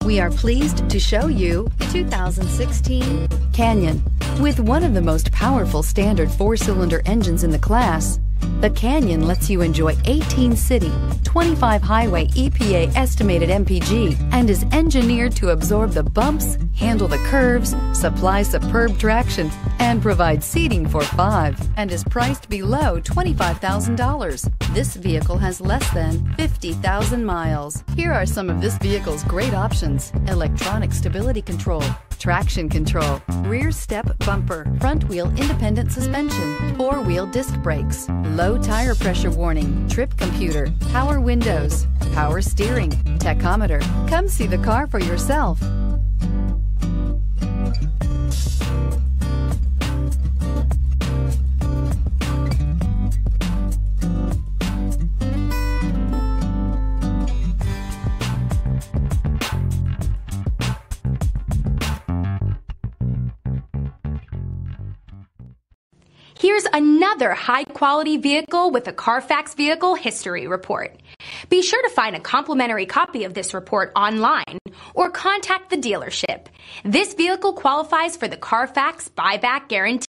We are pleased to show you the 2016 Canyon. With one of the most powerful standard 4-cylinder engines in the class, the Canyon lets you enjoy 18 city, 25 highway EPA estimated MPG, and is engineered to absorb the bumps, handle the curves, supply superb traction, and provide seating for 5, and is priced below $25,000. This vehicle has less than 50,000 miles. Here are some of this vehicle's great options: electronic stability control, traction control, rear step bumper, front wheel independent suspension, 4-wheel disc brakes, low tire pressure warning, trip computer, power windows, power steering, tachometer. Come see the car for yourself. Here's another high-quality vehicle with a Carfax Vehicle History Report. Be sure to find a complimentary copy of this report online or contact the dealership. This vehicle qualifies for the Carfax Buyback Guarantee.